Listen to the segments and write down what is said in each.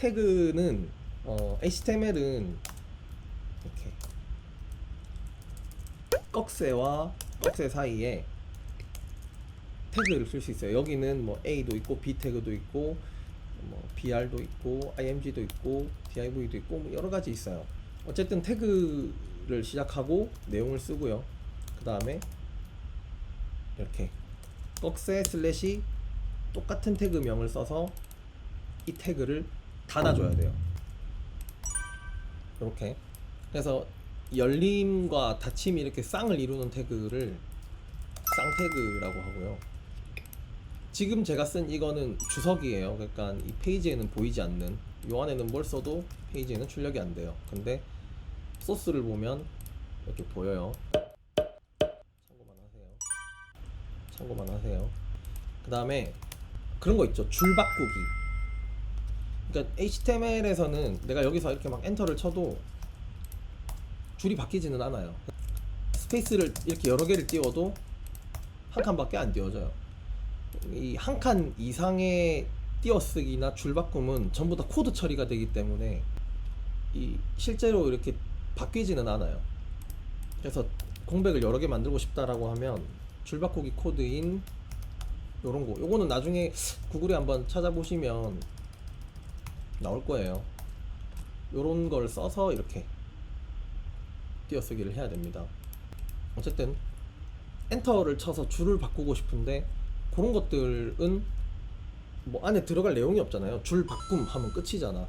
태그는 HTML은 이렇게 꺽쇠와 꺽쇠 사이에 태그를 쓸 수 있어요. 여기는 뭐 A도 있고 B 태그도 있고 뭐 BR도 있고 IMG도 있고 DIV도 있고 뭐 여러 가지 있어요. 어쨌든 태그를 시작하고 내용을 쓰고요. 그 다음에 이렇게 꺽쇠 슬래시 똑같은 태그명을 써서 이 태그를 닫아줘야 돼요. 이렇게. 그래서 열림과 닫힘이 이렇게 쌍을 이루는 태그를 쌍태그라고 하고요. 지금 제가 쓴 이거는 주석이에요. 그러니까 이 페이지에는 보이지 않는, 요 안에는 뭘 써도 페이지에는 출력이 안 돼요. 근데 소스를 보면 이렇게 보여요. 참고만 하세요. 그 다음에 그런 거 있죠. 줄 바꾸기. 그러니까 HTML에서는 내가 여기서 이렇게 막 엔터를 쳐도 줄이 바뀌지는 않아요. 스페이스를 이렇게 여러 개를 띄워도 한 칸밖에 안 띄워져요. 이 한 칸 이상의 띄어쓰기나 줄 바꿈은 전부 다 코드 처리가 되기 때문에 이 실제로 이렇게 바뀌지는 않아요. 그래서 공백을 여러 개 만들고 싶다라고 하면 줄 바꾸기 코드인 요런 거, 요거는 나중에 구글에 한번 찾아보시면 나올 거예요. 요런 걸 써서 이렇게 띄어쓰기를 해야 됩니다. 어쨌든 엔터를 쳐서 줄을 바꾸고 싶은데 그런 것들은 뭐 안에 들어갈 내용이 없잖아요. 줄 바꿈 하면 끝이잖아.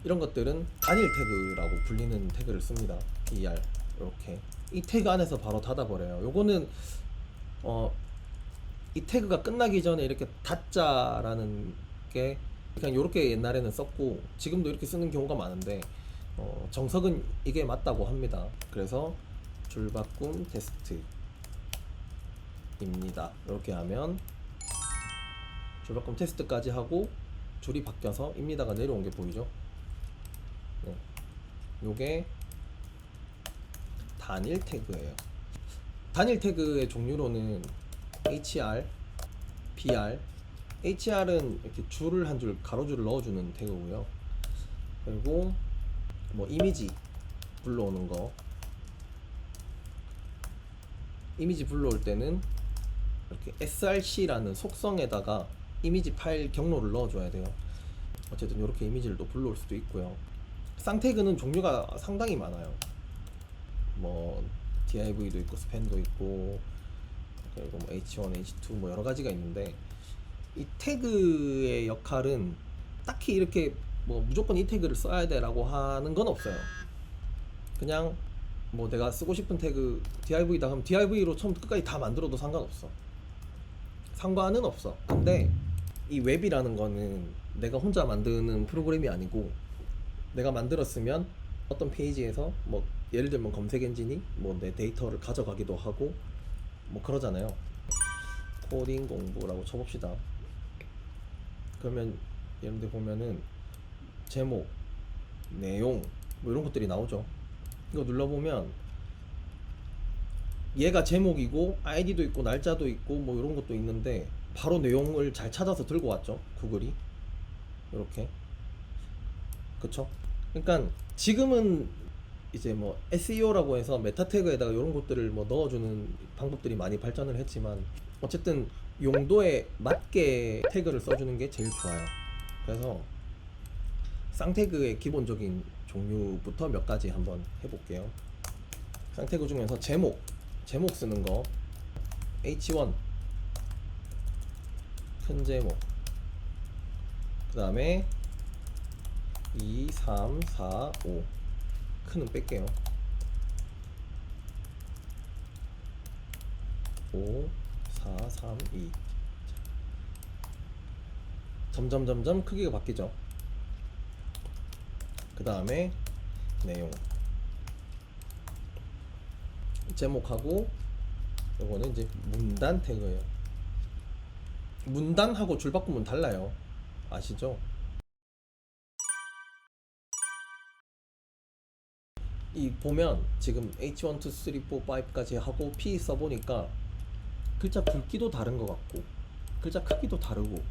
이런 것들은 단일 태그라고 불리는 태그를 씁니다. BR 이렇게 이 태그 안에서 바로 닫아버려요. 요거는 이 태그가 끝나기 전에 이렇게 닫자라는 게 그냥 요렇게 옛날에는 썼고 지금도 이렇게 쓰는 경우가 많은데 정석은 이게 맞다고 합니다. 그래서 줄바꿈 테스트입니다. 이렇게 하면 줄바꿈 테스트까지 하고 줄이 바뀌어서 입니다가 내려온 게 보이죠? 네. 요게 단일 태그예요. 단일 태그의 종류로는 HR, BR, HR은 이렇게 줄을 한 줄 가로줄을 넣어주는 태그고요. 그리고 뭐 이미지 불러오는 거, 이미지 불러올 때는 이렇게 src라는 속성에다가 이미지 파일 경로를 넣어줘야 돼요. 어쨌든 이렇게 이미지를 또 불러올 수도 있고요. 쌍태그는 종류가 상당히 많아요. 뭐 div도 있고 스팬도 있고 그리고 뭐 h1, h2 뭐 여러 가지가 있는데 이 태그의 역할은 딱히 이렇게 뭐 무조건 이 태그를 써야 돼라고 하는 건 없어요. 그냥 뭐 내가 쓰고 싶은 태그 div다 하면 div로 처음부터 끝까지 다 만들어도 상관없어. 상관은 없어. 근데 이 웹이라는 거는 내가 혼자 만드는 프로그램이 아니고 내가 만들었으면 어떤 페이지에서 뭐 예를 들면 검색 엔진이 뭐 내 데이터를 가져가기도 하고 뭐 그러잖아요. 코딩 공부라고 쳐봅시다. 그러면 예를 들어 보면은 제목, 내용 뭐 이런 것들이 나오죠. 이거 눌러보면 얘가 제목이고 아이디도 있고 날짜도 있고 뭐 이런 것도 있는데 바로 내용을 잘 찾아서 들고 왔죠, 구글이. 이렇게. 그쵸? 그러니까 지금은 이제 뭐 SEO라고 해서 메타 태그에다가 이런 것들을 뭐 넣어주는 방법들이 많이 발전을 했지만 어쨌든 용도에 맞게 태그를 써주는 게 제일 좋아요. 그래서 쌍태그의 기본적인 종류부터 몇 가지 한번 해볼게요. 쌍태그 중에서 제목 쓰는 거 H1 큰 제목, 그 다음에 2, 3, 4, 5 큰은 뺄게요. 5, 4, 3, 2 점점 크기가 바뀌죠. 그 다음에 내용 제목하고 요거는 이제 문단 태그예요. 문단하고 줄바꿈은 달라요. 아시죠? 이 보면 지금 H1, 2, 3, 4, 5까지 하고 P 써보니까 글자 굵기도 다른 것 같고 글자 크기도 다르고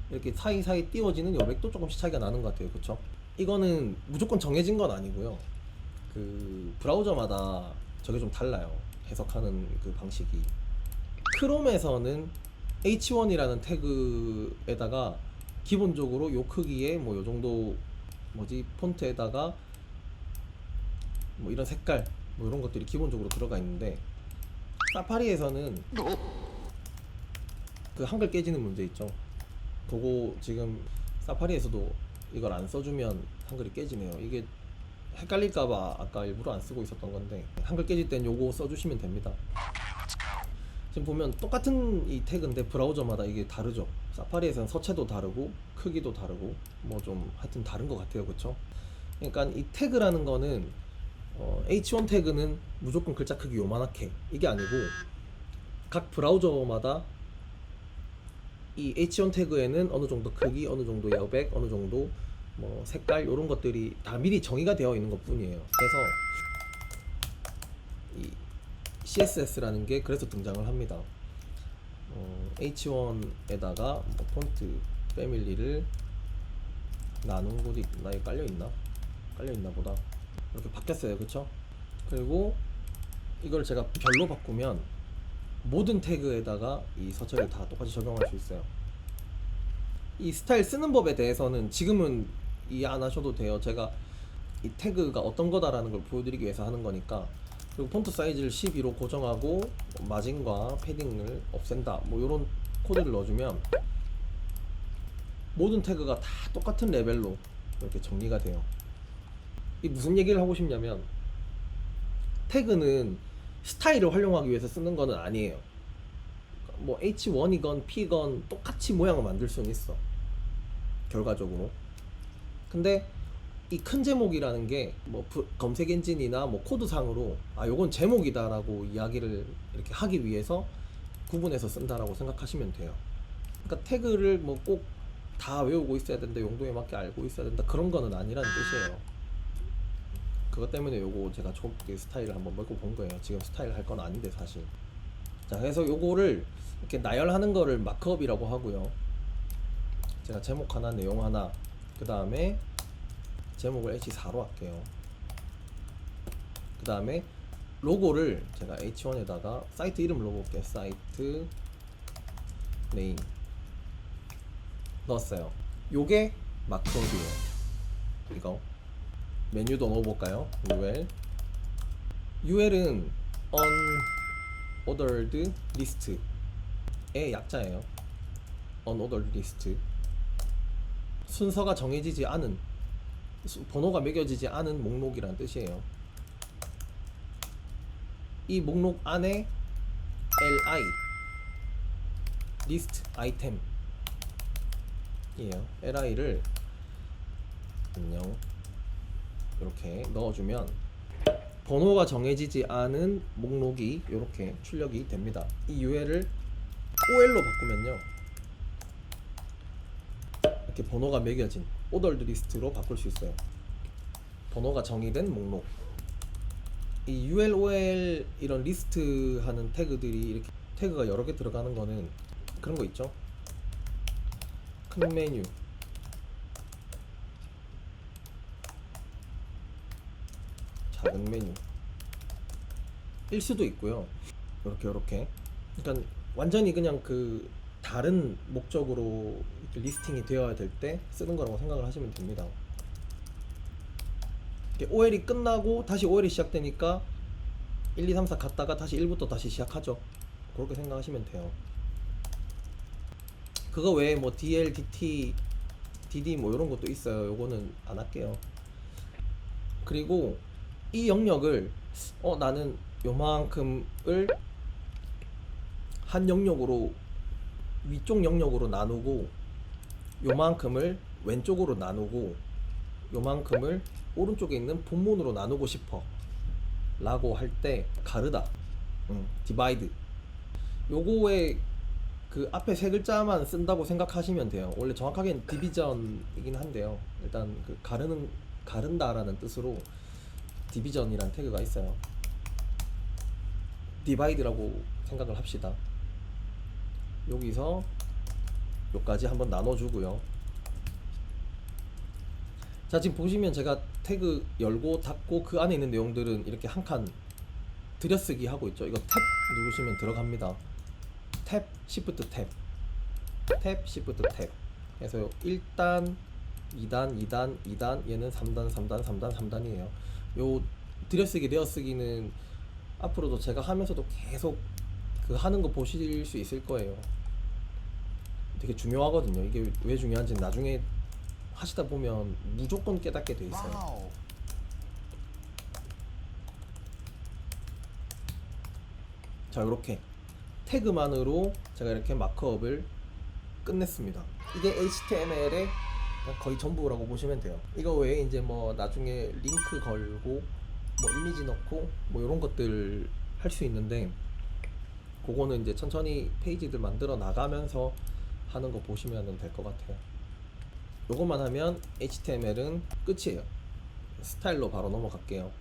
이렇게 사이사이 띄워지는 여백도 조금씩 차이가 나는 것 같아요. 그쵸? 이거는 무조건 정해진 건 아니고요. 그 브라우저마다 저게 좀 달라요. 해석하는 그 방식이. 크롬에서는 H1이라는 태그에다가 기본적으로 요 크기에 뭐 요 정도 뭐지 폰트에다가 뭐 이런 색깔 뭐 이런 것들이 기본적으로 들어가 있는데, 사파리에서는 그 한글 깨지는 문제 있죠. 그거 지금 사파리에서도 이걸 안 써주면 한글이 깨지네요. 이게 헷갈릴까봐 아까 일부러 안 쓰고 있었던 건데, 한글 깨질 땐 요거 써주시면 됩니다. 지금 보면 똑같은 이 태그인데 브라우저마다 이게 다르죠. 사파리에서는 서체도 다르고 크기도 다르고 뭐 좀 하여튼 다른 것 같아요. 그쵸? 그러니까 이 태그라는 거는 H1 태그는 무조건 글자 크기 요만하게 이게 아니고, 각 브라우저마다 이 H1 태그에는 어느 정도 크기, 어느 정도 여백, 어느 정도 뭐 색깔 이런 것들이 다 미리 정의가 되어 있는 것 뿐이에요. 그래서 이 CSS라는 게 그래서 등장을 합니다. H1에다가 뭐 폰트 패밀리를 나눈 곳이 나 이거 깔려있나 보다. 이렇게 바뀌었어요. 그쵸? 그리고 이걸 제가 별로 바꾸면 모든 태그에다가 이 서체를 다 똑같이 적용할 수 있어요. 이 스타일 쓰는 법에 대해서는 지금은 이해 안 하셔도 돼요. 제가 이 태그가 어떤 거다라는 걸 보여드리기 위해서 하는 거니까. 그리고 폰트 사이즈를 12로 고정하고 마진과 패딩을 없앤다 뭐 이런 코드를 넣어주면 모든 태그가 다 똑같은 레벨로 이렇게 정리가 돼요. 이 무슨 얘기를 하고 싶냐면, 태그는 스타일을 활용하기 위해서 쓰는 거는 아니에요. 뭐 H1이건 P건 똑같이 모양을 만들 수는 있어, 결과적으로. 근데 이 큰 제목이라는 게 뭐 검색 엔진이나 뭐 코드상으로 요건 제목이다라고 이야기를 이렇게 하기 위해서 구분해서 쓴다라고 생각하시면 돼요. 그러니까 태그를 뭐 꼭 다 외우고 있어야 된다, 용도에 맞게 알고 있어야 된다, 그런 거는 아니라는 뜻이에요. 그것 때문에 요거 제가 좁게 스타일을 한번 먹고 본 거예요. 지금 스타일 할 건 아닌데 사실. 자, 그래서 요거를 이렇게 나열하는 거를 마크업이라고 하고요. 제가 제목 하나, 내용 하나, 그 다음에 제목을 H4로 할게요. 그 다음에 로고를 제가 H1에다가 사이트 이름 넣어볼게요. 사이트 네임 넣었어요. 요게 마크업이에요. 이거 메뉴도 넣어볼까요? UL은 unordered list의 약자예요. unordered list, 순서가 정해지지 않은, 번호가 매겨지지 않은 목록이라는 뜻이에요. 이 목록 안에 li list item 이에요. li를 안녕 이렇게 넣어주면 번호가 정해지지 않은 목록이 이렇게 출력이 됩니다. 이 UL을 OL로 바꾸면요, 이렇게 번호가 매겨진 ordered list로 바꿀 수 있어요. 번호가 정의된 목록. 이 UL, OL 이런 리스트 하는 태그들이 이렇게 태그가 여러 개 들어가는 거는 그런 거 있죠. 큰 메뉴, 작은 메뉴 일 수도 있고요. 이렇게 그러니까 완전히 그냥 그 다른 목적으로 리스팅이 되어야 될 때 쓰는 거라고 생각을 하시면 됩니다. OL이 끝나고 다시 OL이 시작되니까 1, 2, 3, 4 갔다가 다시 1부터 다시 시작하죠. 그렇게 생각하시면 돼요. 그거 외에 뭐 DL, DT, DD 뭐 이런 것도 있어요. 요거는 안 할게요. 그리고 이 영역을 나는 요만큼을 한 영역으로, 위쪽 영역으로 나누고 요만큼을 왼쪽으로 나누고 요만큼을 오른쪽에 있는 본문으로 나누고 싶어 라고 할 때 가르다, 디바이드, 요거에 그 앞에 세 글자만 쓴다고 생각하시면 돼요. 원래 정확하게는 디비전이긴 한데요, 일단 그 가른다라는 뜻으로 디비전이라는 태그가 있어요. 디바이드라고 생각을 합시다. 여기서 요까지 한번 나눠주고요. 자, 지금 보시면 제가 태그 열고 닫고 그 안에 있는 내용들은 이렇게 한 칸 들여쓰기 하고 있죠. 이거 탭 누르시면 들어갑니다. 탭, 시프트 탭, 탭, 시프트 탭 해서 1단, 2단, 2단, 2단, 얘는 3단, 3단, 3단, 3단이에요. 요 들여쓰기, 내어쓰기는 앞으로도 제가 하면서도 계속 그 하는 거 보실 수 있을 거예요. 되게 중요하거든요. 이게 왜 중요한지 나중에 하시다 보면 무조건 깨닫게 돼 있어요. 와우. 자, 이렇게 태그만으로 제가 이렇게 마크업을 끝냈습니다. 이게 HTML의 거의 전부라고 보시면 돼요. 이거 외에 이제 뭐 나중에 링크 걸고 뭐 이미지 넣고 뭐 이런 것들 할 수 있는데, 그거는 이제 천천히 페이지들 만들어 나가면서 하는 거 보시면 될 것 같아요. 요것만 하면 HTML은 끝이에요. 스타일로 바로 넘어갈게요.